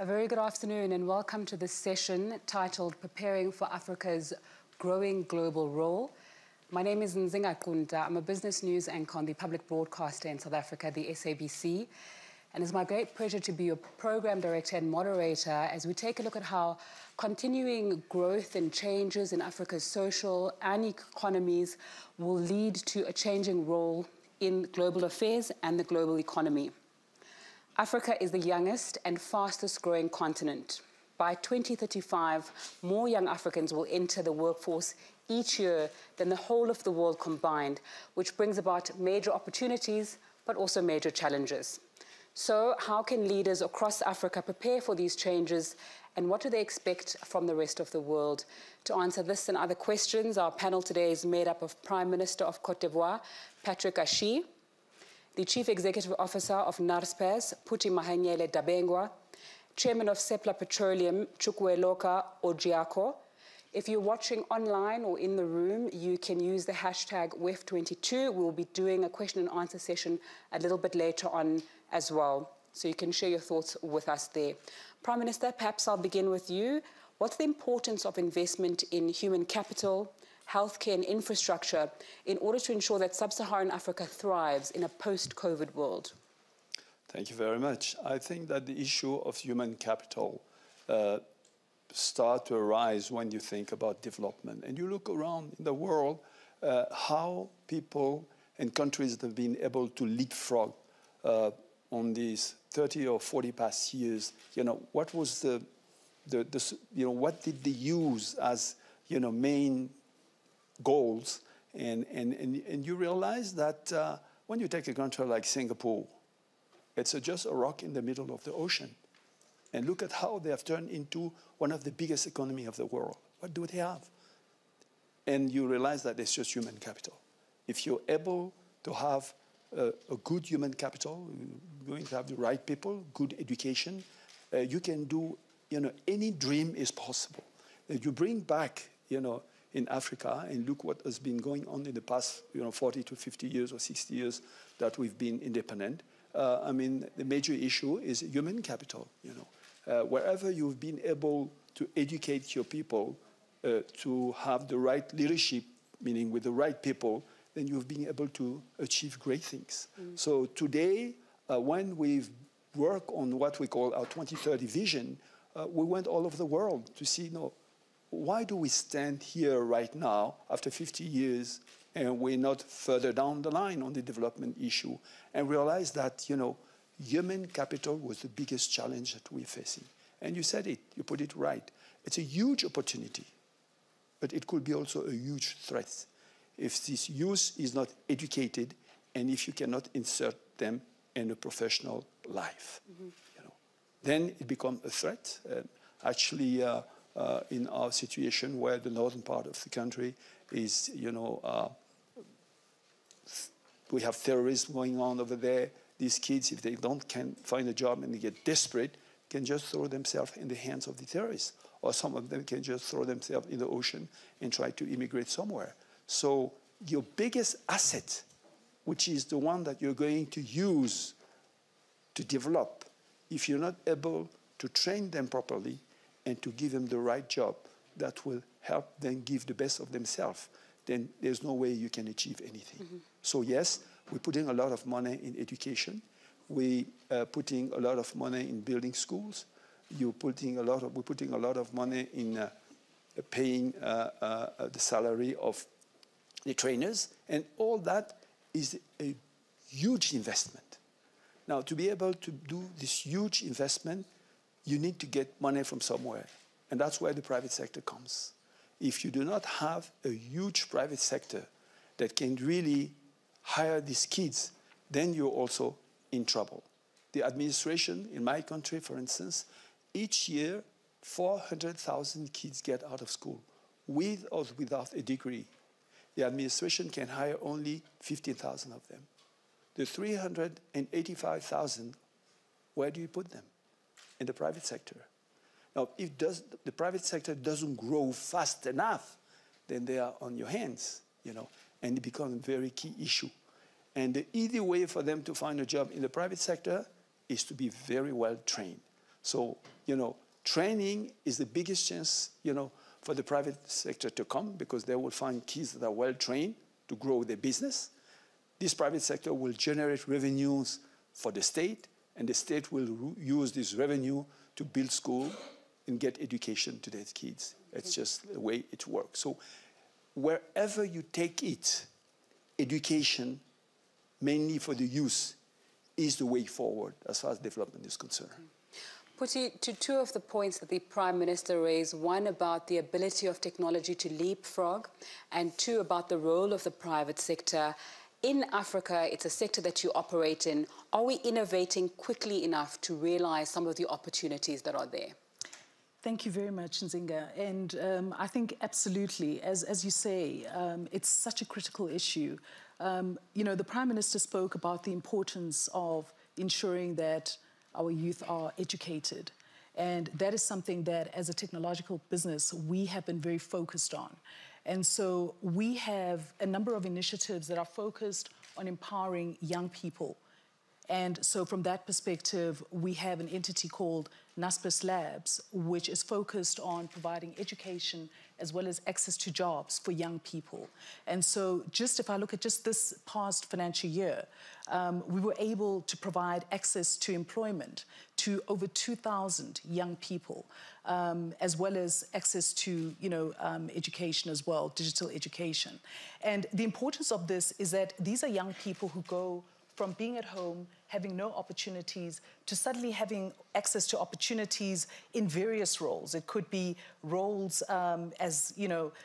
A very good afternoon and welcome to this session titled Preparing for Africa's Growing Global Role. My name is Nzinga Kunta. I'm a business news anchor on the public broadcaster in South Africa, the SABC. And it's my great pleasure to be your program director and moderator as we take a look at how continuing growth and changes in Africa's social and economies will lead to a changing role in global affairs and the global economy. Africa is the youngest and fastest growing continent. By 2035, more young Africans will enter the workforce each year than the whole of the world combined, which brings about major opportunities, but also major challenges. So how can leaders across Africa prepare for these changes, and what do they expect from the rest of the world? To answer this and other questions, our panel today is made up of Prime Minister of Cote d'Ivoire, Patrick Ashi, the Chief Executive Officer of NARSPES, Phuthi Mahanyele Dabengwa, Chairman of Seplat Petroleum, Chukwueloka Ojiako. If you're watching online or in the room, you can use the hashtag WEF22. We'll be doing a question and answer session a little bit later on as well, so you can share your thoughts with us there. Prime Minister, perhaps I'll begin with you. What's the importance of investment in human capital, healthcare and infrastructure in order to ensure that sub-Saharan Africa thrives in a post-COVID world? Thank you very much. I think that the issue of human capital start to arise when you think about development. And you look around in the world, how people and countries have been able to leapfrog on these 30 or 40 past years. What was what did they use as, main goals? And you realize that when you take a country like Singapore, it's just a rock in the middle of the ocean. And look at how they have turned into one of the biggest economies of the world. What do they have? And you realize that it's just human capital. If you're able to have a good human capital, you're going to have the right people, good education, you can do, any dream is possible. You bring back, in Africa, and look what has been going on in the past, 40 to 50 years or 60 years that we've been independent. The major issue is human capital, Wherever you've been able to educate your people to have the right leadership, meaning with the right people, then you've been able to achieve great things. So today, when we've worked on what we call our 2030 vision, we went all over the world to see, why do we stand here right now after 50 years and we're not further down the line on the development issue, and realize that, human capital was the biggest challenge that we're facing. And you said it, you put it right. It's a huge opportunity, but it could be also a huge threat if this youth is not educated and if you cannot insert them in a professional life. Then it becomes a threat. Actually, in our situation where the northern part of the country is, we have terrorism going on over there. These kids, if they can't find a job and they get desperate, can just throw themselves in the hands of the terrorists. Or some of them can just throw themselves in the ocean and try to immigrate somewhere. So your biggest asset, which is the one that you're going to use to develop, if you're not able to train them properly and to give them the right job that will help them give the best of themselves, then there's no way you can achieve anything. So yes, we're putting a lot of money in education. We're putting a lot of money in building schools. We're putting a lot of money in paying the salary of the trainers, and all that is a huge investment. Now, to be able to do this huge investment, you need to get money from somewhere, and that's where the private sector comes. If you do not have a huge private sector that can really hire these kids, then you're also in trouble. The administration in my country, for instance, each year 400,000 kids get out of school with or without a degree. The administration can hire only 15,000 of them. The 385,000, where do you put them? In the private sector. Now, if the private sector doesn't grow fast enough, then they are on your hands, and it becomes a very key issue. And the easy way for them to find a job in the private sector is to be very well trained. So, training is the biggest chance, for the private sector to come, because they will find kids that are well trained to grow their business. This private sector will generate revenues for the state, and the state will use this revenue to build school and get education to their kids. It's just the way it works. So wherever you take it, education, mainly for the youth, is the way forward as far as development is concerned. Puti, to two of the points that the Prime Minister raised, one about the ability of technology to leapfrog, and two about the role of the private sector. In Africa, it's a sector that you operate in. Are we innovating quickly enough to realize some of the opportunities that are there? Thank you very much, Nzinga. And I think absolutely, as you say, it's such a critical issue. The Prime Minister spoke about the importance of ensuring that our youth are educated. And that is something that, as a technological business, we have been very focused on. And so we have a number of initiatives that are focused on empowering young people. And so from that perspective, we have an entity called Naspers Labs, which is focused on providing education as well as access to jobs for young people. And so just if I look at just this past financial year, we were able to provide access to employment to over 2,000 young people, as well as access to, education as well, digital education. And the importance of this is that these are young people who go from being at home, having no opportunities, to suddenly having access to opportunities in various roles. It could be roles as,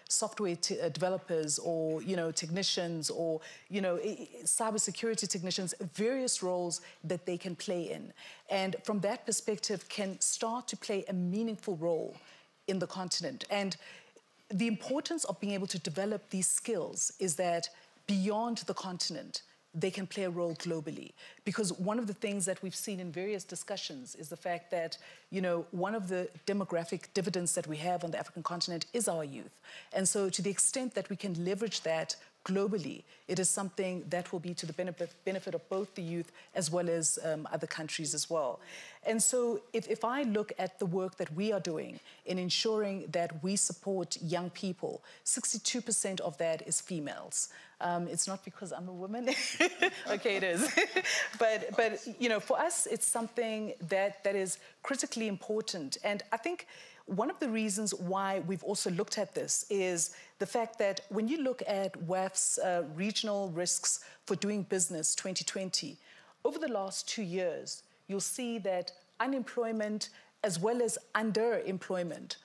software developers, or, technicians, or, cybersecurity technicians, various roles that they can play in. And from that perspective, can start to play a meaningful role in the continent. And the importance of being able to develop these skills is that beyond the continent, they can play a role globally. Because one of the things that we've seen in various discussions is the fact that, one of the demographic dividends that we have on the African continent is our youth. And so to the extent that we can leverage that globally, it is something that will be to the benefit of both the youth as well as other countries as well. And so if I look at the work that we are doing in ensuring that we support young people, 62% of that is females. It's not because I'm a woman. Okay, it is. but for us, it's something that is critically important. And I think one of the reasons why we've also looked at this is the fact that when you look at WAF's regional risks for doing business 2020, over the last 2 years, you'll see that unemployment as well as underemployment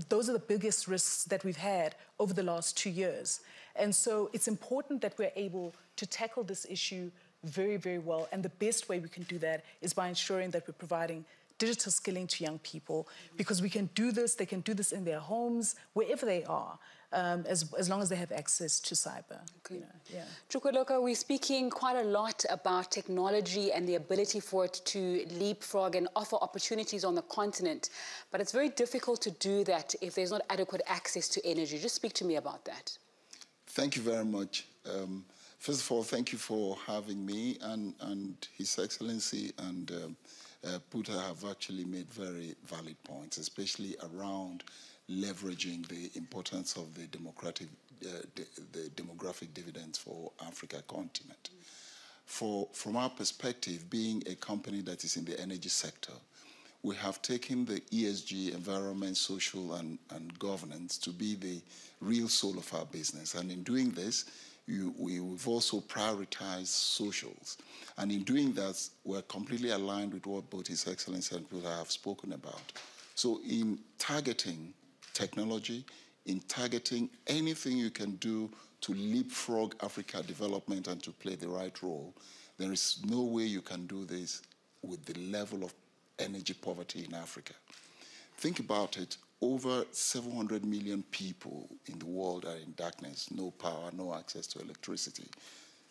those are the biggest risks that we've had over the last 2 years. And so it's important that we're able to tackle this issue very, very well. And the best way we can do that is by ensuring that we're providing digital skilling to young people, because we can do this, they can do this in their homes, wherever they are, as long as they have access to cyber. Okay. Yeah. Chukwueloka, we're speaking quite a lot about technology and the ability for it to leapfrog and offer opportunities on the continent. But it's very difficult to do that if there's not adequate access to energy. Just speak to me about that. Thank you very much. First of all, thank you for having me, and His Excellency and Puta have actually made very valid points, especially around leveraging the importance of the demographic dividends for Africa continent. From our perspective, being a company that is in the energy sector, we have taken the ESG, environment, social, and governance to be the real soul of our business. And in doing this, we've also prioritized socials. And in doing that, we're completely aligned with what both His Excellency and Puta have spoken about. So in targeting technology, in targeting anything you can do to leapfrog Africa development and to play the right role, there is no way you can do this with the level of energy poverty in Africa. Think about it. Over 700 million people in the world are in darkness, no power, no access to electricity.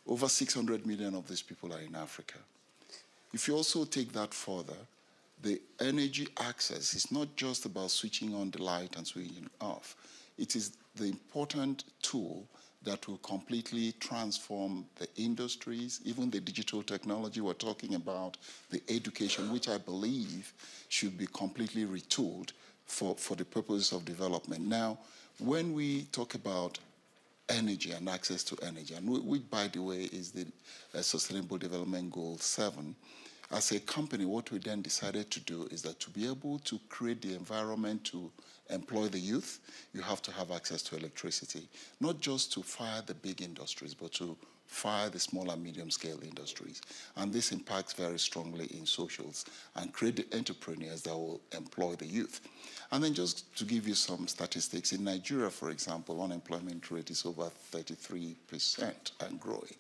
Over 600 million of these people are in Africa. If you also take that further, the energy access is not just about switching on the light and switching off. It is the important tool that will completely transform the industries, even the digital technology we're talking about, the education, which I believe should be completely retooled for the purpose of development. Now, when we talk about energy and access to energy, and which, by the way, is the Sustainable Development Goal 7, as a company, what we then decided to do is that to be able to create the environment to employ the youth, you have to have access to electricity, not just to fire the big industries, but to fire the small and medium-scale industries. And this impacts very strongly in socials and create the entrepreneurs that will employ the youth. And then just to give you some statistics, in Nigeria, for example, unemployment rate is over 33% and growing.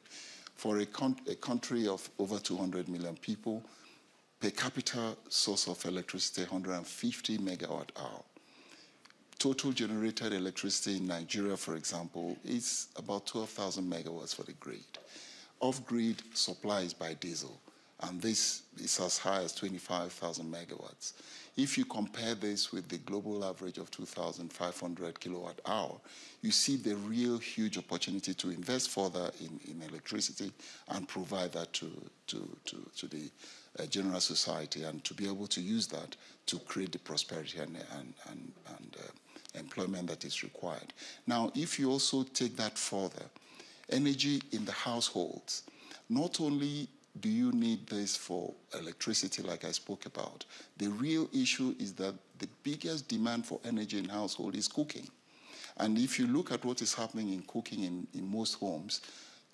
For a country of over 200 million people, per capita source of electricity, 150 megawatt hour. Total generated electricity in Nigeria, for example, is about 12,000 megawatts for the grid. Off-grid supply is by diesel, and this is as high as 25,000 megawatts. If you compare this with the global average of 2,500 kilowatt hour, you see the real huge opportunity to invest further in electricity and provide that to the general society, and to be able to use that to create the prosperity and employment that is required. Now, if you also take that further, energy in the households, not only do you need this for electricity like I spoke about, the real issue is that the biggest demand for energy in household is cooking. And if you look at what is happening in cooking in most homes,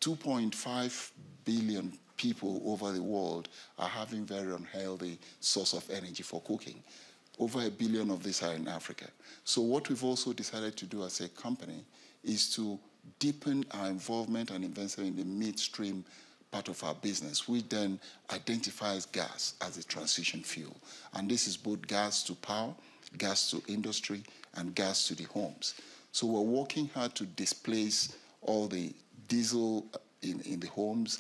2.5 billion people over the world are having very unhealthy source of energy for cooking. Over 1 billion of these are in Africa. So what we've also decided to do as a company is to deepen our involvement and investment in the midstream part of our business, which then identifies gas as a transition fuel. And this is both gas to power, gas to industry, and gas to the homes. So we're working hard to displace all the diesel in the homes,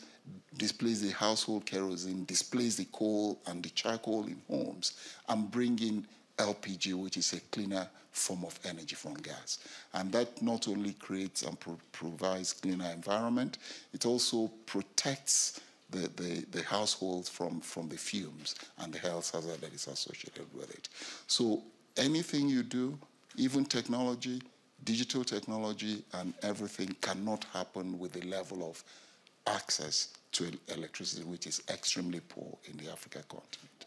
displace the household kerosene, displace the coal and the charcoal in homes, and bring in LPG, which is a cleaner form of energy from gas. And that not only creates and provides cleaner environment, it also protects the households from the fumes and the health hazard that is associated with it. So anything you do, even technology, digital technology and everything cannot happen with the level of access to electricity, which is extremely poor in the African continent.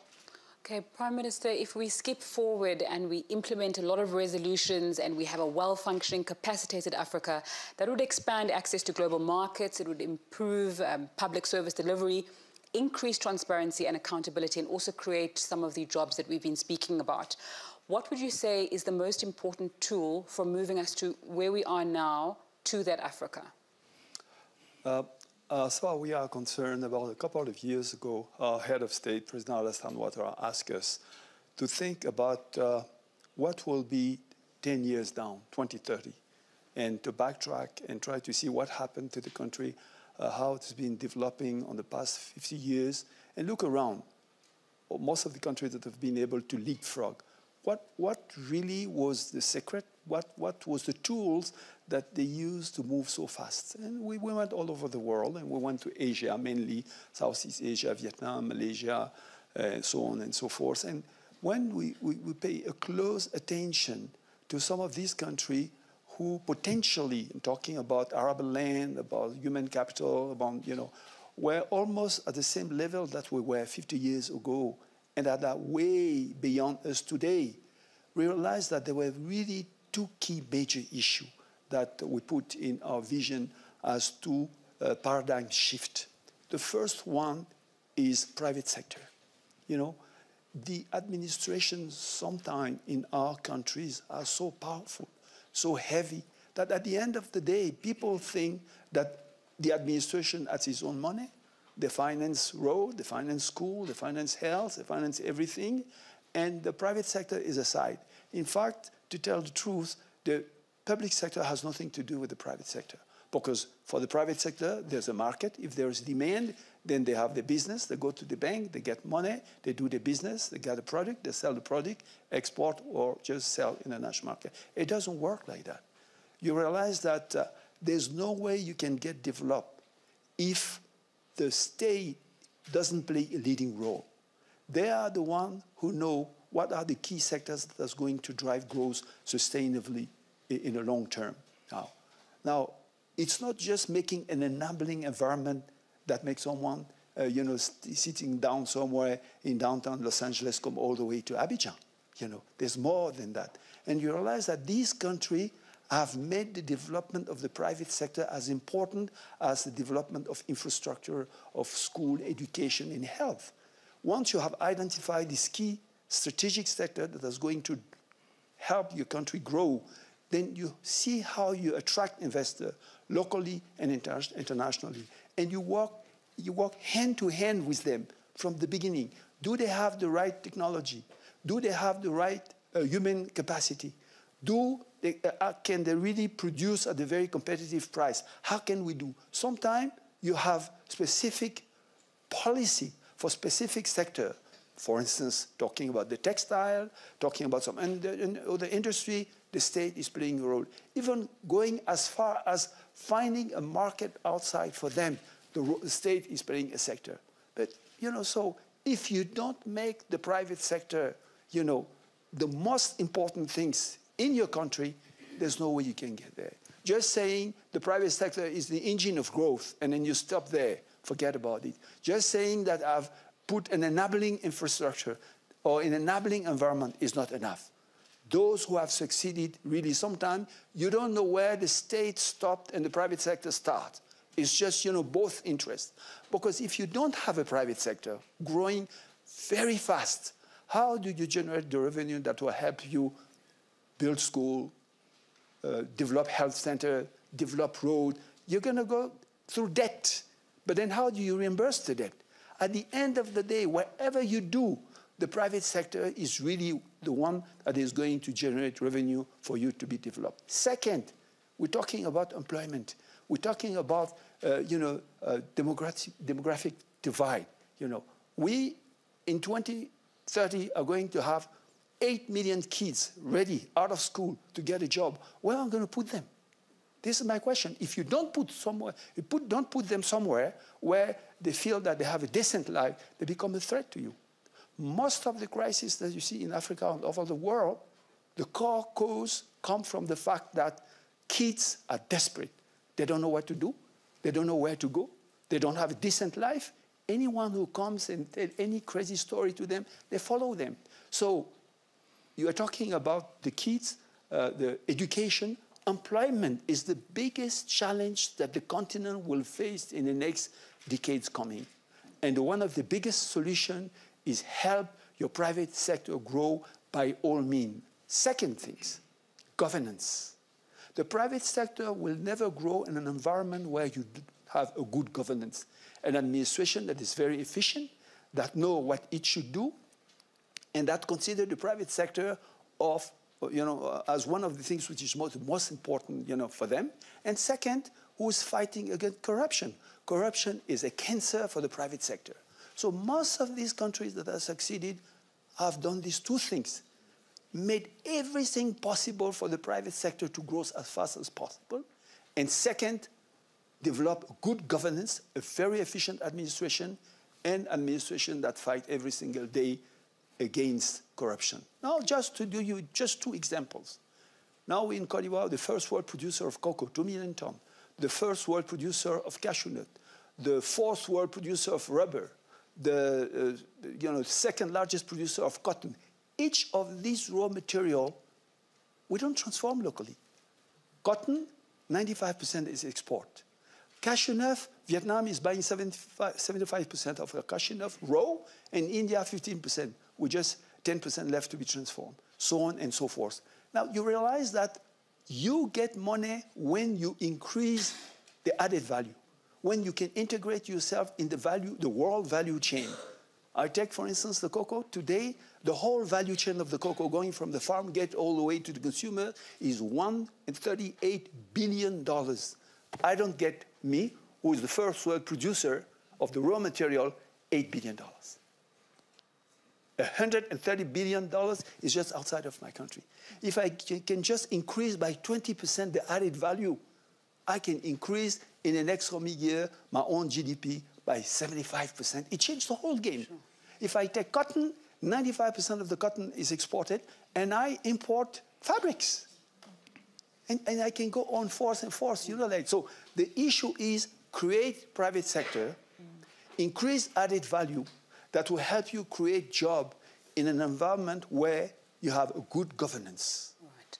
Okay, Prime Minister, if we skip forward and we implement a lot of resolutions and we have a well-functioning, capacitated Africa, that would expand access to global markets, it would improve public service delivery, increase transparency and accountability, and also create some of the jobs that we've been speaking about. What would you say is the most important tool for moving us to where we are now to that Africa? As far as we are concerned, about a couple of years ago, our head of state, President Alassane Ouattara, asked us to think about what will be 10 years down, 2030, and to backtrack and try to see what happened to the country, how it's been developing on the past 50 years, and look around. Most of the countries that have been able to leapfrog, what really was the secret? What was the tools that they used to move so fast? And we went all over the world, and we went to Asia, mainly Southeast Asia, Vietnam, Malaysia, so on and so forth. And when we pay a close attention to some of these countries who potentially, talking about arable land, about human capital, about, were almost at the same level that we were 50 years ago, and that are way beyond us today, we realized that there were really two key major issues that we put in our vision as two paradigm shift. The first one is private sector. The administrations sometimes in our countries are so powerful, so heavy, that at the end of the day, people think that the administration has its own money. They finance road, they finance school, they finance health, they finance everything, and the private sector is aside. In fact, to tell the truth, the public sector has nothing to do with the private sector, because for the private sector, there's a market. If there's demand, then they have the business, they go to the bank, they get money, they do the business, they get a product, they sell the product, export, or just sell in the national market. It doesn't work like that. You realize that there's no way you can get developed if the state doesn't play a leading role. They are the ones who know what are the key sectors that's going to drive growth sustainably in the long term. Now, it's not just making an enabling environment that makes someone, sitting down somewhere in downtown Los Angeles come all the way to Abidjan. There's more than that. And you realize that these countries have made the development of the private sector as important as the development of infrastructure, of school, education, and health. Once you have identified this key strategic sector that is going to help your country grow, then you see how you attract investors locally and internationally. And you work hand to hand with them from the beginning. Do they have the right technology? Do they have the right human capacity? Can they really produce at a very competitive price? How can we do? Sometimes you have specific policy for specific sector. For instance, talking about the textile, talking about some other industry, the state is playing a role. Even going as far as finding a market outside for them, the state is playing a sector. But, so if you don't make the private sector, the most important things in your country, there's no way you can get there. Just saying the private sector is the engine of growth, and then you stop there, forget about it. Just saying that I've put an enabling infrastructure or an enabling environment is not enough. Those who have succeeded, really, sometimes you don't know where the state stopped and the private sector starts. It's just, both interests. Because if you don't have a private sector growing very fast, how do you generate the revenue that will help you build school, develop health center, develop road? You're going to go through debt. But then how do you reimburse the debt? At the end of the day, whatever you do, the private sector is really the one that is going to generate revenue for you to be developed. Second, we're talking about employment. We're talking about, demographic divide. We, in 2030, are going to have 8 million kids ready out of school to get a job. Where am I going to put them? This is my question. If you don't put them somewhere where they feel that they have a decent life, they become a threat to you. Most of the crises that you see in Africa and all over the world, the core cause come from the fact that kids are desperate. They don't know what to do. They don't know where to go. They don't have a decent life. Anyone who comes and tells any crazy story to them, they follow them. So you are talking about the kids, the education. Employment is the biggest challenge that the continent will face in the next decades coming. And one of the biggest solutions is help your private sector grow by all means. Second things, governance. The private sector will never grow in an environment where you have a good governance, an administration that is very efficient, that know what it should do, and that consider the private sector of, as one of the things which is most important, for them. And second, who is fighting against corruption. Corruption is a cancer for the private sector. So most of these countries that have succeeded have done these two things, made everything possible for the private sector to grow as fast as possible, and second, develop good governance, a very efficient administration, and administration that fight every single day against corruption. Now, just to do you just two examples. Now we're in Côte d'Ivoire, the first world producer of cocoa, 2 million tons, the first world producer of cashew nut, the fourth world producer of rubber, the second largest producer of cotton. Each of these raw material, we don't transform locally. Cotton, 95% is export. Cashew nut, Vietnam is buying 75% of the cashew nut raw, and India 15%. We just 10% left to be transformed, so on and so forth. Now, you realize that you get money when you increase the added value, when you can integrate yourself in the world value chain. I take, for instance, the cocoa. Today, the whole value chain of the cocoa going from the farm gate all the way to the consumer is $138 billion. I don't get me, who is the first world producer of the raw material, $8 billion. $130 billion is just outside of my country. If I can just increase by 20% the added value, I can increase in the next coming year my own GDP by 75%. It changed the whole game. Sure. If I take cotton, 95% of the cotton is exported, and I import fabrics. And I can go on force and force, you know, like, so the issue is create private sector, increase added value that will help you create job in an environment where you have a good governance. Right.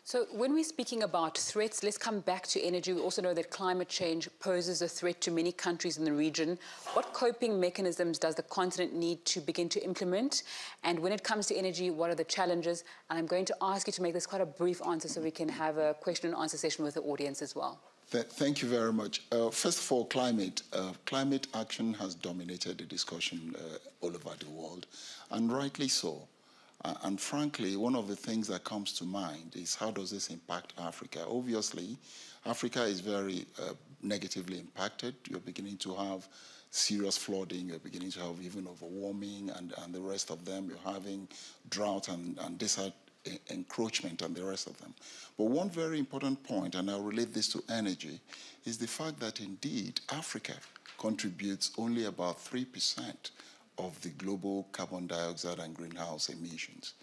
So when we're speaking about threats, let's come back to energy. We also know that climate change poses a threat to many countries in the region. What coping mechanisms does the continent need to begin to implement? And when it comes to energy, what are the challenges? And I'm going to ask you to make this quite a brief answer so we can have a question and answer session with the audience as well. Thank you very much. First of all, climate action has dominated the discussion all over the world, and rightly so. And frankly, one of the things that comes to mind is how does this impact Africa? Obviously, Africa is very negatively impacted. You're beginning to have serious flooding, you're beginning to have even overwarming and the rest of them. You're having drought and desert encroachment and the rest of them. But one very important point, and I'll relate this to energy, is the fact that indeed Africa contributes only about 3% of the global carbon dioxide and greenhouse emissions.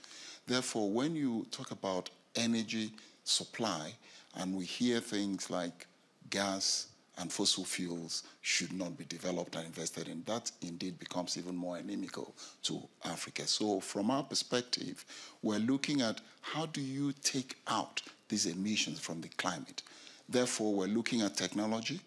Therefore, when you talk about energy supply, and we hear things like gas and fossil fuels should not be developed and invested in, that indeed becomes even more inimical to Africa. So from our perspective, we're looking at how do you take out these emissions from the climate. Therefore, we're looking at technology.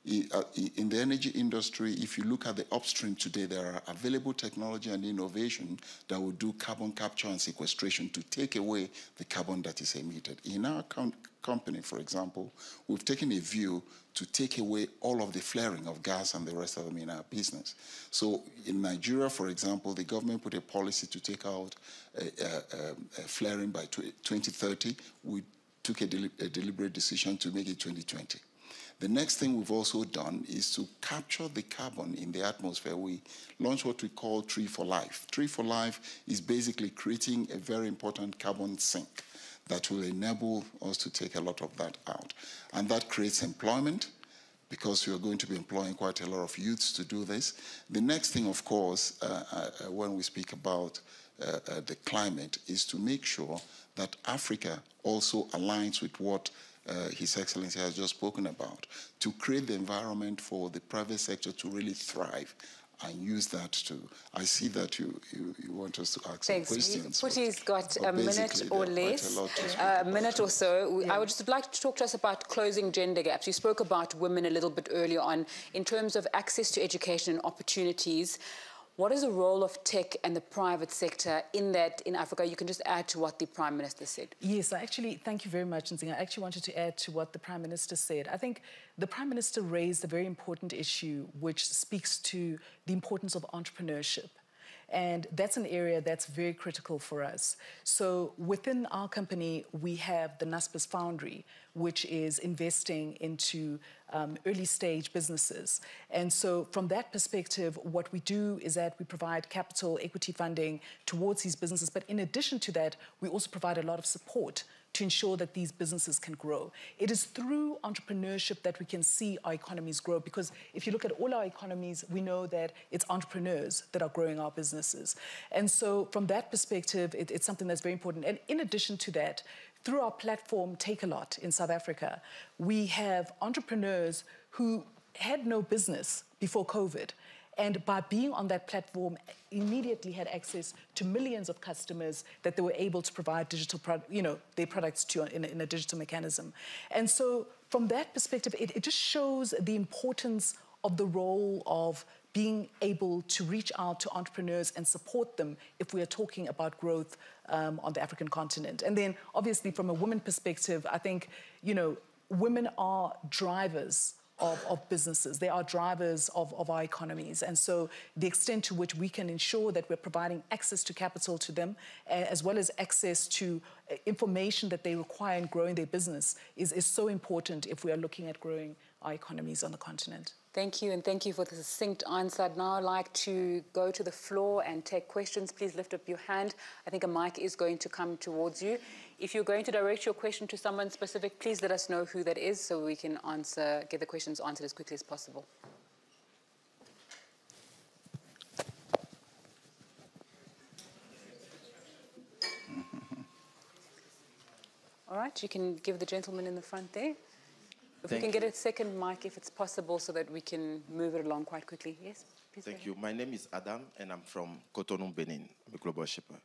In the energy industry, if you look at the upstream today, there are available technology and innovation that will do carbon capture and sequestration to take away the carbon that is emitted. In our company, for example, we've taken a view to take away all of the flaring of gas and the rest of them in our business. So in Nigeria, for example, the government put a policy to take out flaring by 2030. We took a deliberate decision to make it 2020. The next thing we've also done is to capture the carbon in the atmosphere. We launched what we call Tree for Life. Tree for Life is basically creating a very important carbon sink that will enable us to take a lot of that out. And that creates employment, because we are going to be employing quite a lot of youths to do this. The next thing, of course, when we speak about the climate, is to make sure that Africa also aligns with what His Excellency has just spoken about, to create the environment for the private sector to really thrive and use that to. I see that you want us to ask some questions. Putty's got a minute or less, a minute or so. Yeah. I would just like to talk to us about closing gender gaps. You spoke about women a little bit earlier on. In terms of access to education and opportunities, what is the role of tech and the private sector in that in Africa? You can just add to what the Prime Minister said. Yes, thank you very much, Nzinga. I actually wanted to add to what the Prime Minister said. I think the Prime Minister raised a very important issue which speaks to the importance of entrepreneurship. And that's an area that's very critical for us. So within our company, we have the Naspers Foundry, which is investing into early stage businesses. And so from that perspective, what we do is that we provide capital equity funding towards these businesses. But in addition to that, we also provide a lot of support to ensure that these businesses can grow. It is through entrepreneurship that we can see our economies grow, because if you look at all our economies, we know that it's entrepreneurs that are growing our businesses. And so from that perspective, it's something that's very important. And in addition to that, through our platform, Take a Lot in South Africa, we have entrepreneurs who had no business before COVID. And by being on that platform, immediately had access to millions of customers that they were able to provide digital, their products to in a digital mechanism. And so from that perspective, it just shows the importance of the role of being able to reach out to entrepreneurs and support them if we are talking about growth on the African continent. And then obviously from a woman perspective, I think, women are drivers of businesses. They are drivers of our economies. And so the extent to which we can ensure that we're providing access to capital to them, as well as access to information that they require in growing their business is so important if we are looking at growing our economies on the continent. Thank you, and thank you for the succinct answer. I'd now like to go to the floor and take questions. Please lift up your hand. I think a mic is going to come towards you. If you're going to direct your question to someone specific, please let us know who that is so we can get the questions answered as quickly as possible. All right, you can give the gentleman in the front there. If we can get a second mic, if it's possible, so that we can move it along quite quickly. Yes, please. Thank you. My name is Adam, and I'm from Cotonou, Benin. I'm a global shipper.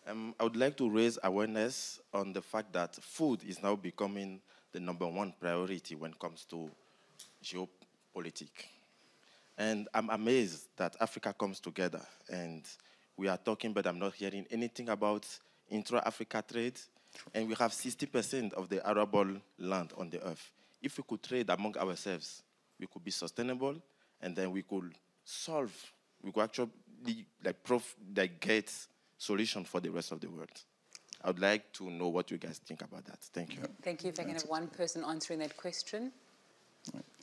I would like to raise awareness on the fact that food is now becoming the #1 priority when it comes to geopolitics. And I'm amazed that Africa comes together, and we are talking, but I'm not hearing anything about intra-Africa trade. And we have 60% of the arable land on the earth. If we could trade among ourselves, we could be sustainable, and then we could actually get solution for the rest of the world. I would like to know what you guys think about that. Thank you. Thank you. If I can have one person answering that question.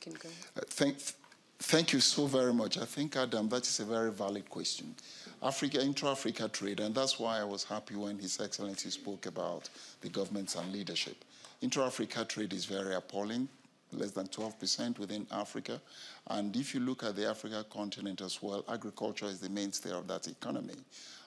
Can go. Thank you so very much. I think, Adam, that is a very valid question. Intra-Africa trade, and that's why I was happy when His Excellency spoke about the governments and leadership. Intra-Africa trade is very appalling, less than 12% within Africa. And if you look at the Africa continent as well, agriculture is the mainstay of that economy.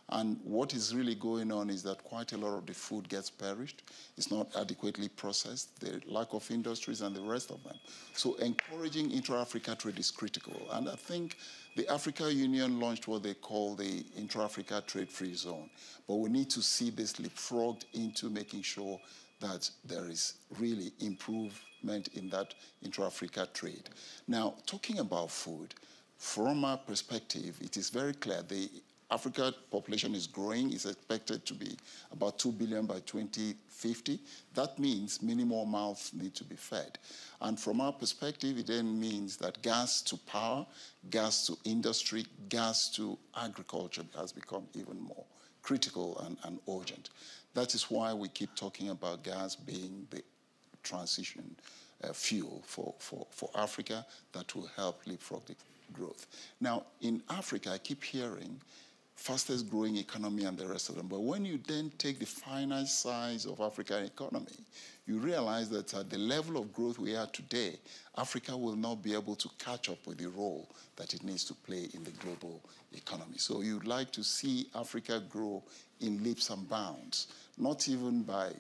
And what is really going on is that quite a lot of the food gets perished. It's not adequately processed, the lack of industries and the rest of them. So encouraging intra-Africa trade is critical. And I think the Africa Union launched what they call the Intra-Africa Trade-Free Zone. But we need to see this leapfrogged into making sure that there is really improvement in that intra-Africa trade. Now, talking about food, from our perspective, it is very clear the Africa population is growing. It's expected to be about 2 billion by 2050. That means many more mouths need to be fed. And from our perspective, it then means that gas to power, gas to industry, gas to agriculture has become even more critical and urgent. That is why we keep talking about gas being the transition fuel for Africa that will help leapfrog the growth. Now, in Africa, I keep hearing fastest growing economy and the rest of them. But when you then take the finite size of African economy, you realize that at the level of growth we are today, Africa will not be able to catch up with the role that it needs to play in the global economy. So you'd like to see Africa grow in leaps and bounds, not even by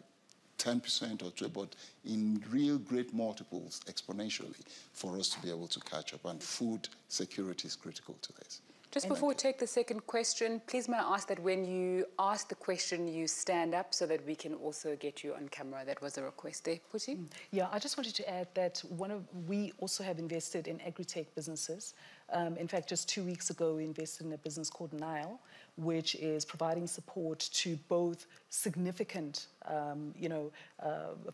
10% or 2%, but in real great multiples exponentially for us to be able to catch up. And food security is critical to this. Just before we take the second question, please may I ask that when you ask the question, you stand up so that we can also get you on camera. That was a request there. Puti? Yeah, I just wanted to add that we also have invested in agri-tech businesses. In fact, just 2 weeks ago, we invested in a business called Nile, which is providing support to both significant,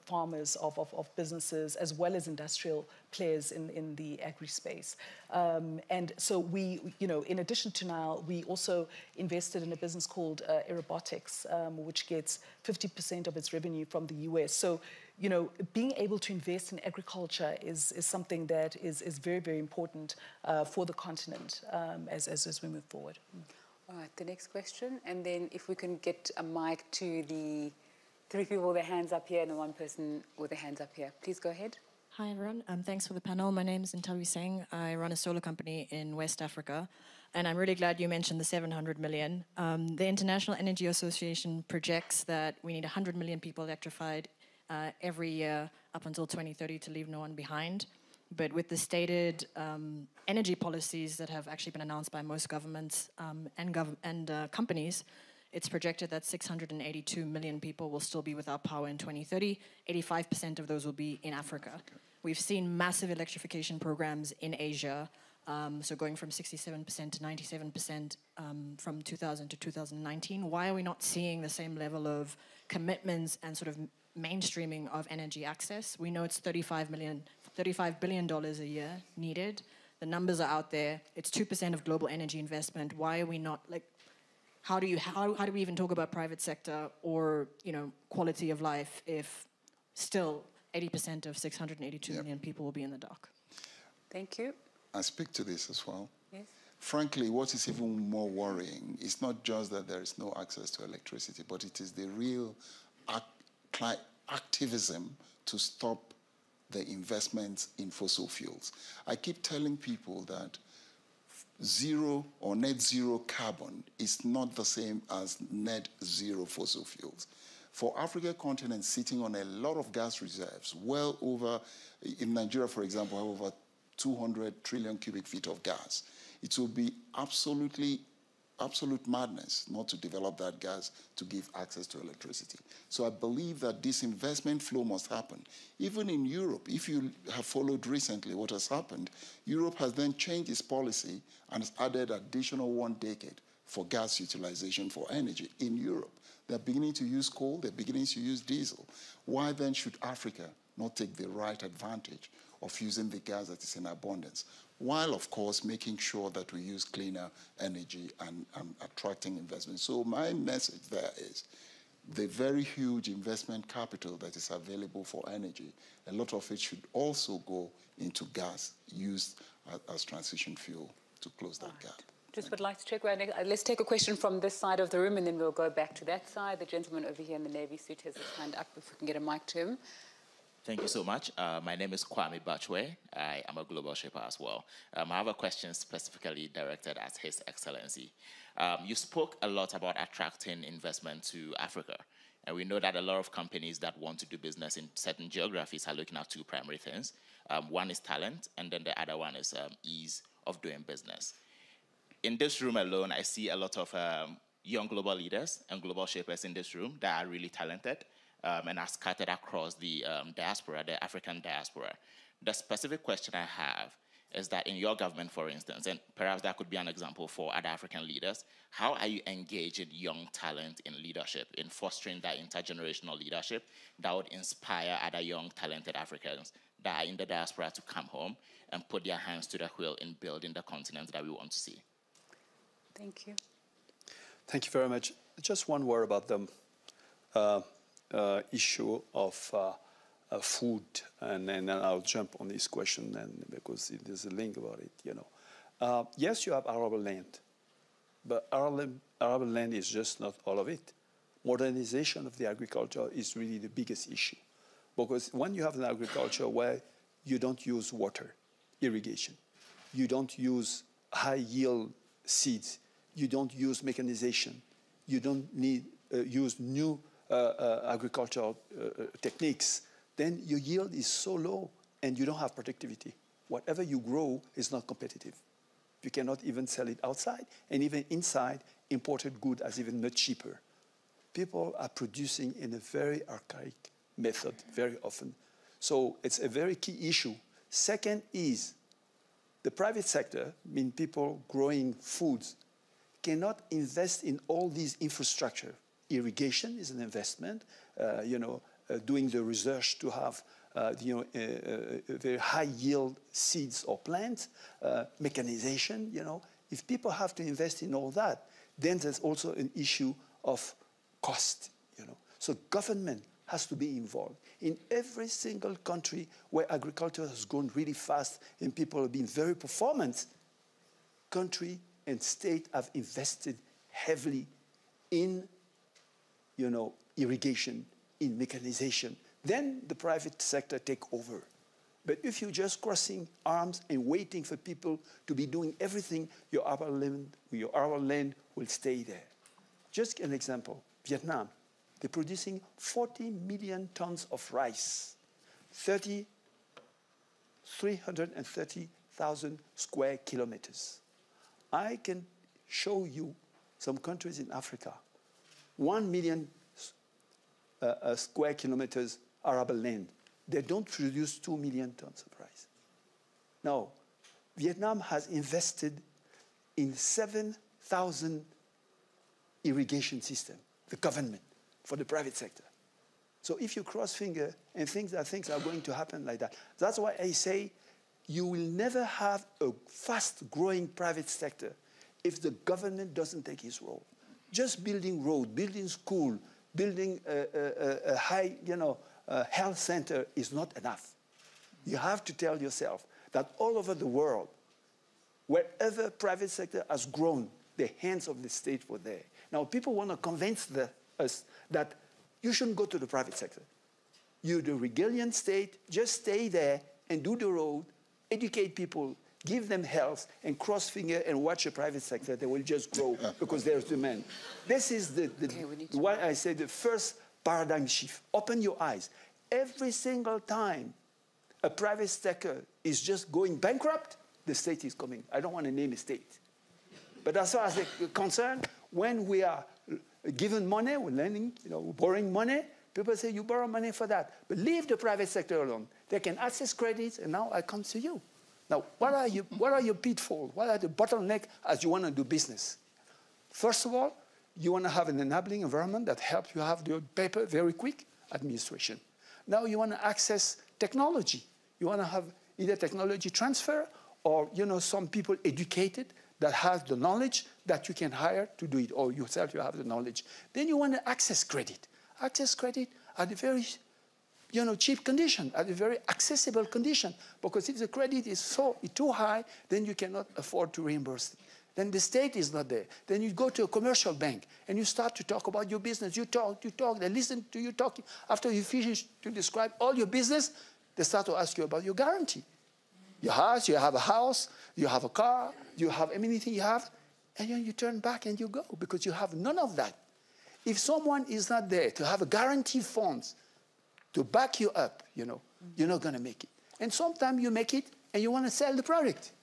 farmers of businesses as well as industrial players in the agri-space. And so we, in addition to Nile, we also invested in a business called Aerobotics, which gets 50% of its revenue from the US. So, being able to invest in agriculture is something that is very, very important for the continent as we move forward. All right, the next question. And then if we can get a mic to the 3 people with their hands up here and the 1 person with their hands up here. Please go ahead. Hi, everyone. Thanks for the panel. My name is Ntawi Singh. I run a solar company in West Africa. And I'm really glad you mentioned the 700 million. The International Energy Association projects that we need 100 million people electrified every year up until 2030 to leave no one behind. But with the stated energy policies that have actually been announced by most governments and companies, it's projected that 682 million people will still be without power in 2030. 85% of those will be in Africa. We've seen massive electrification programs in Asia, so going from 67% to 97% from 2000 to 2019. Why are we not seeing the same level of commitments and sort of mainstreaming of energy access? We know it's $35 billion a year needed. The numbers are out there. It's 2% of global energy investment. Why are we not, how do we even talk about private sector or, quality of life if still 80% of 682 million people will be in the dark? Thank you. I speak to this as well? Yes. Frankly, what is even more worrying is not just that there is no access to electricity, but it is the real activism to stop the investments in fossil fuels. I keep telling people that zero or net zero carbon is not the same as net zero fossil fuels. For Africa continent sitting on a lot of gas reserves, well over, in Nigeria, for example, over 200 trillion cubic feet of gas, it will be absolute madness not to develop that gas to give access to electricity. So I believe that this investment flow must happen. Even in Europe, if you have followed recently what has happened, Europe has then changed its policy and has added additional 1 decade for gas utilization for energy in Europe. They're beginning to use coal, they're beginning to use diesel. Why then should Africa not take the right advantage of using the gas that is in abundance, while, of course, making sure that we use cleaner energy and attracting investment? So my message there is the very huge investment capital that is available for energy, a lot of it should also go into gas used as transition fuel to close that gap. Just would like to check right next. Let's take a question from this side of the room, and then we'll go back to that side. The gentleman over here in the navy suit has his hand up, if we can get a mic to him. Thank you so much. My name is Kwame Bachwe. I am a global shipper as well. I have a question specifically directed at His Excellency. You spoke a lot about attracting investment to Africa. And we know that a lot of companies that want to do business in certain geographies are looking at 2 primary things. One is talent, and then the other one is ease of doing business. In this room alone, I see a lot of young global leaders and global shapers in this room that are really talented and are scattered across the diaspora, the African diaspora. The specific question I have is that in your government, for instance, and perhaps that could be an example for other African leaders, how are you engaging young talent in leadership, in fostering that intergenerational leadership that would inspire other young, talented Africans that are in the diaspora to come home and put their hands to the wheel in building the continent that we want to see? Thank you. Thank you very much. Just one word about the issue of food, and then I'll jump on this question, and because there's a link about it. You know, yes, you have arable land, but arable land is just not all of it. Modernization of the agriculture is really the biggest issue, because when you have an agriculture where you don't use water, irrigation, you don't use high yield seeds, you don't use mechanization, you don't need use new agricultural techniques, then your yield is so low and you don't have productivity. Whatever you grow is not competitive. You cannot even sell it outside, and even inside, imported good is even much cheaper. People are producing in a very archaic method very often. So it's a very key issue. Second is the private sector, I mean people growing foods, cannot invest in all these infrastructure. Irrigation is an investment, doing the research to have very high yield seeds or plants, mechanization, If people have to invest in all that, then there's also an issue of cost, So government has to be involved. In every single country where agriculture has grown really fast and people have been very performant, country and state have invested heavily in irrigation, in mechanization. Then the private sector take over. But if you're just crossing arms and waiting for people to be doing everything, your arable land will stay there. Just an example, Vietnam, they're producing 40 million tons of rice, 330,000 square kilometers. I can show you some countries in Africa, 1 million square kilometers arable land. They don't produce 2 million tons of rice. Now, Vietnam has invested in 7,000 irrigation systems, the government, for the private sector. So if you cross finger and think that things are going to happen like that, that's why I say you will never have a fast-growing private sector if the government doesn't take its role. Just building road, building school, building a high, health center is not enough. You have to tell yourself that all over the world, Wherever private sector has grown, the hands of the state were there. Now, people want to convince us that you shouldn't go to the private sector. You're the regalian state, just stay there and do the road, educate people, give them health, and cross finger and watch the private sector. They will just grow because there's demand. This is why I say the first paradigm shift. Open your eyes. Every single time a private sector is just going bankrupt, the state is coming. I don't want to name a state. But as far as they're concerned, when we are given money, we're lending, we're borrowing money, people say, you borrow money for that. But leave the private sector alone. They can access credits, and now I come to you. Now, what are your pitfalls? What are the bottlenecks as you want to do business? First of all, you want to have an enabling environment that helps you have the paper very quick, administration. Now you want to access technology. You want to have either technology transfer or, some people educated that have the knowledge that you can hire to do it, or yourself, you have the knowledge. Then you want to access credit. Access credit at a very, cheap condition, at a very accessible condition. Because if the credit is too high, then you cannot afford to reimburse it. Then the state is not there. Then you go to a commercial bank and you start to talk about your business. You talk, they listen to you talking. After you finish to describe all your business, they start to ask you about your guarantee. Your house, you have a house, you have a car, you have anything you have, and then you turn back and you go because you have none of that. If someone is not there to have a guarantee funds to back you up, you're not going to make it. And sometimes you make it and you want to sell the product.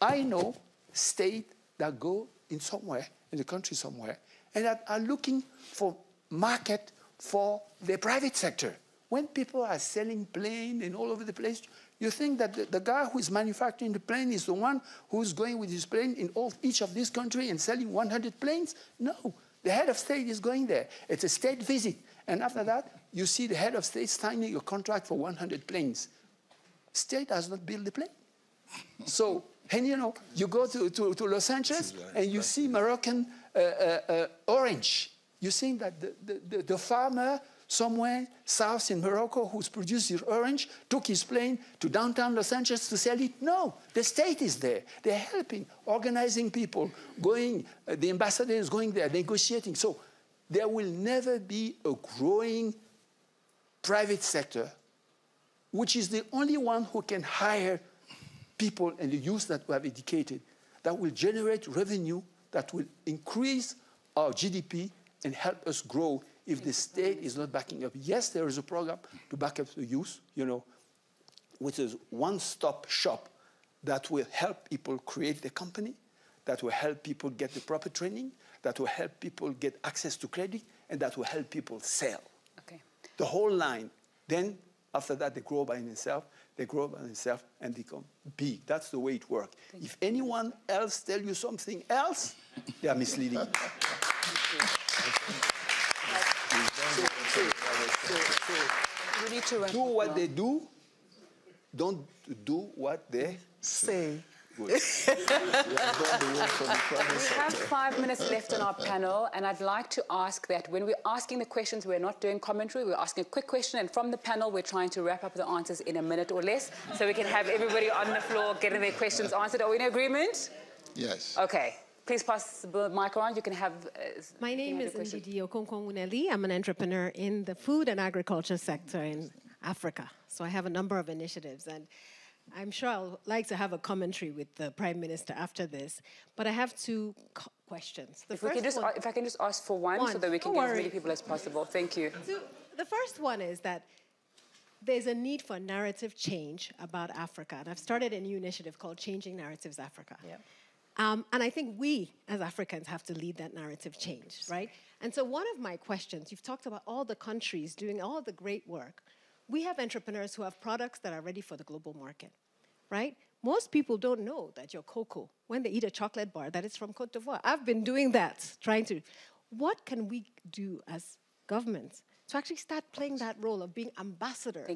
I know states that go in somewhere, in the country somewhere, and that are looking for market for the private sector. When people are selling planes and all over the place, you think that the guy who is manufacturing the plane is the one who's going with his plane in each of these countries and selling 100 planes? No. The head of state is going there. It's a state visit. And after that, you see the head of state signing a contract for 100 planes. State does not build the plane. So, and you go to Los Angeles and you see Moroccan orange. You think that the farmer somewhere south in Morocco who's produced his orange took his plane to downtown Los Angeles to sell it? No, the state is there. They're helping, organizing people, the ambassador is going there, negotiating. So there will never be a growing private sector, which is the only one who can hire people and the youth that we have educated, that will generate revenue, that will increase our GDP and help us grow if the state is not backing up. Yes, there is a program to back up the youth, which is one-stop shop that will help people create the company, that will help people get the proper training, that will help people get access to credit, and that will help people sell. Okay. The whole line. Then, after that, they grow by themselves, and become big. That's the way it works. If anyone else tells you something else, they are misleading. We need to do what they do, don't do what they say. We have 5 minutes left on our panel, and I'd like to ask that when we're asking the questions, we're not doing commentary, we're asking a quick question, and from the panel, we're trying to wrap up the answers in a minute or less, so we can have everybody on the floor getting their questions answered. Are we in agreement? Yes. Okay. Please pass the mic around. You can have... My name is Ndidi Okonkwo-Uneli. I'm an entrepreneur in the food and agriculture sector in Africa. So I have a number of initiatives, and I'm sure I'll like to have a commentary with the Prime Minister after this. But I have two questions. If I can just ask for one so that we can get as many people as possible. Thank you. So the first one is that there's a need for narrative change about Africa. And I've started a new initiative called Changing Narratives Africa. Yep. And I think we, as Africans, have to lead that narrative change, right? And so one of my questions, you've talked about all the countries doing all the great work. We have entrepreneurs who have products that are ready for the global market, right? Most people don't know that your cocoa, when they eat a chocolate bar, that it's from Côte d'Ivoire. I've been doing that, what can we do as governments to actually start playing that role of being ambassadors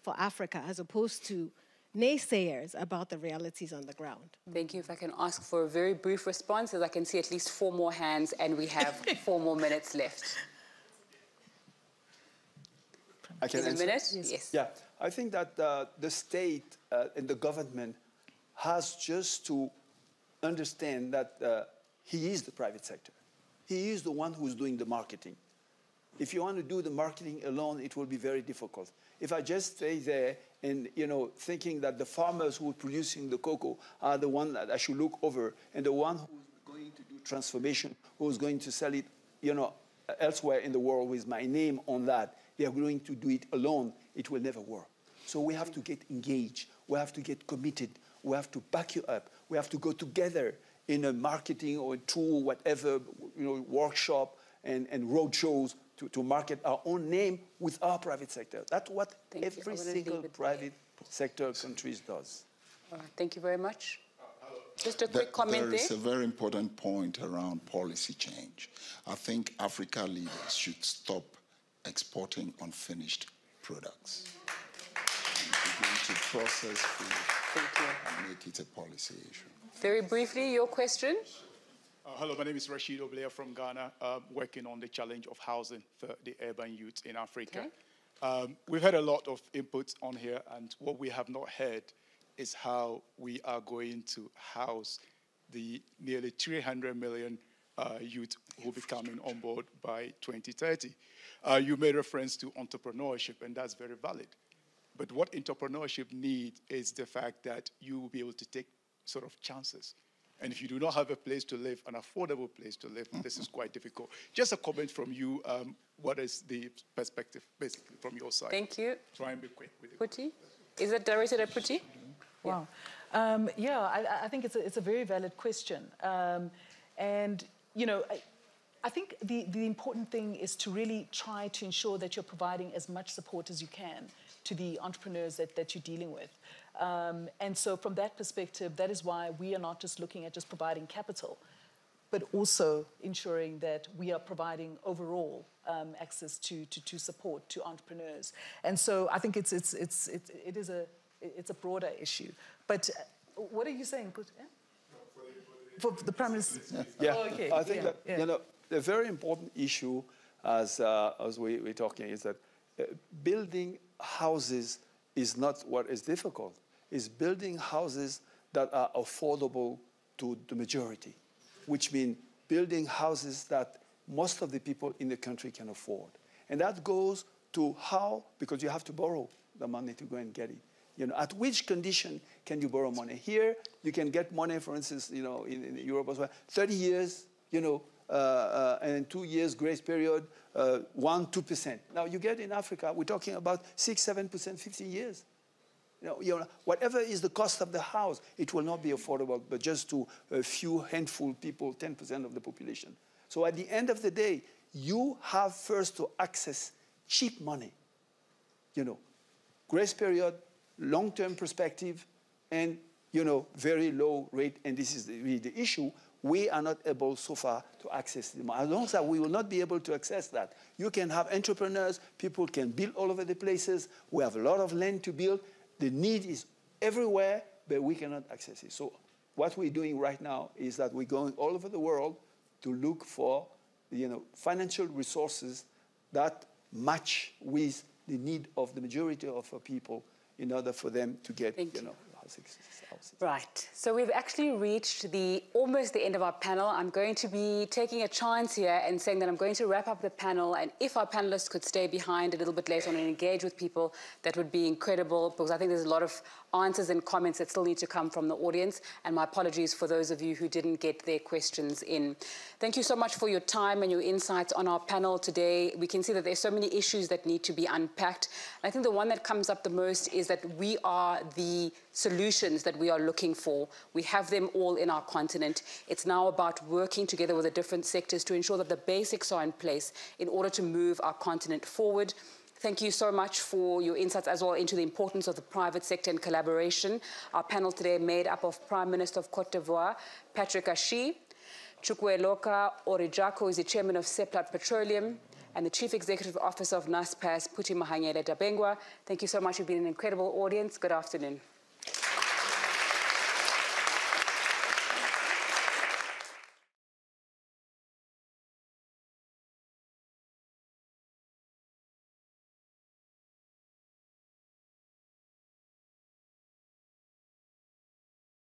for Africa as opposed to naysayers about the realities on the ground? Thank you. If I can ask for a very brief response, as I can see at least 4 more hands and we have 4 more minutes left. I can answer? A minute? Yes. Yeah, I think that the state and the government has just to understand that he is the private sector. He is the one who's doing the marketing. If you want to do the marketing alone, it will be very difficult. If I just stay there and, thinking that the farmers who are producing the cocoa are the one that I should look over, and the one who's going to do transformation, who's going to sell it, elsewhere in the world with my name on that, they are going to do it alone, it will never work. So we have to get engaged. We have to get committed. We have to back you up. We have to go together in a marketing or a tool, whatever, workshop and road shows to market our own name with our private sector. That's what every single private sector countries does. All right, thank you very much. Just a quick comment there. There is a very important point around policy change. I think Africa leaders should stop exporting unfinished products and begin to process food and make it a policy issue. Very briefly, your question. Hello, my name is Rashid Oblea from Ghana, working on the challenge of housing for the urban youth in Africa. Okay. We've had a lot of inputs on here, and what we have not heard is how we are going to house the nearly 300 million youth who will be coming on board by 2030. You made reference to entrepreneurship, and that's very valid. But what entrepreneurship needs is the fact that you will be able to take sort of chances. And if you do not have a place to live, an affordable place to live, this is quite difficult. Just a comment from you. What is the perspective, basically, from your side? Thank you. Try and be quick with it. Puti? Is it directed at Puti? Wow. I think it's a very valid question. I think the important thing is to really try to ensure that you're providing as much support as you can to the entrepreneurs that you're dealing with. And so from that perspective, that is why we are not just looking at just providing capital, but also ensuring that we are providing overall access to support to entrepreneurs. And so I think it is a broader issue. But what are you saying? For the Prime Minister? Yeah, oh, okay. I think that the very important issue, as we're talking, is that building houses is not what is difficult. It's building houses that are affordable to the majority, which means building houses that most of the people in the country can afford. And that goes to how, because you have to borrow the money to go and get it. At which condition can you borrow money? Here, you can get money, for instance, in Europe as well, 30 years, and 2 years grace period, 1-2%. Now, you get in Africa, we're talking about 6-7%, 15 years. Whatever is the cost of the house, it will not be affordable, but just to a few handful people, 10% of the population. So at the end of the day, you have first to access cheap money, grace period, long-term perspective, and, very low rate. And this is really the issue. We are not able so far to access them. As long as we will not be able to access that, you can have entrepreneurs, people can build all over the places. We have a lot of land to build. The need is everywhere, but we cannot access it. So what we're doing right now is that we're going all over the world to look for, financial resources that match with the need of the majority of people in order for them to get, houses. Right. So we've actually reached almost the end of our panel. I'm going to be taking a chance here and saying that I'm going to wrap up the panel, and if our panelists could stay behind a little bit later on and engage with people, that would be incredible, because I think there's a lot of answers and comments that still need to come from the audience, and my apologies for those of you who didn't get their questions in. Thank you so much for your time and your insights on our panel today. We can see that there's so many issues that need to be unpacked. And I think the one that comes up the most is that we are the solutions that we are looking for. We have them all in our continent. It's now about working together with the different sectors to ensure that the basics are in place in order to move our continent forward. Thank you so much for your insights as well into the importance of the private sector and collaboration. Our panel today made up of Prime Minister of Cote d'Ivoire, Patrick Ashi, Chukwueloka Orijako is the chairman of Seplat Petroleum, and the Chief Executive Officer of NASPAS, Puti Mahanyele Dabengwa. Thank you so much. You've been an incredible audience. Good afternoon.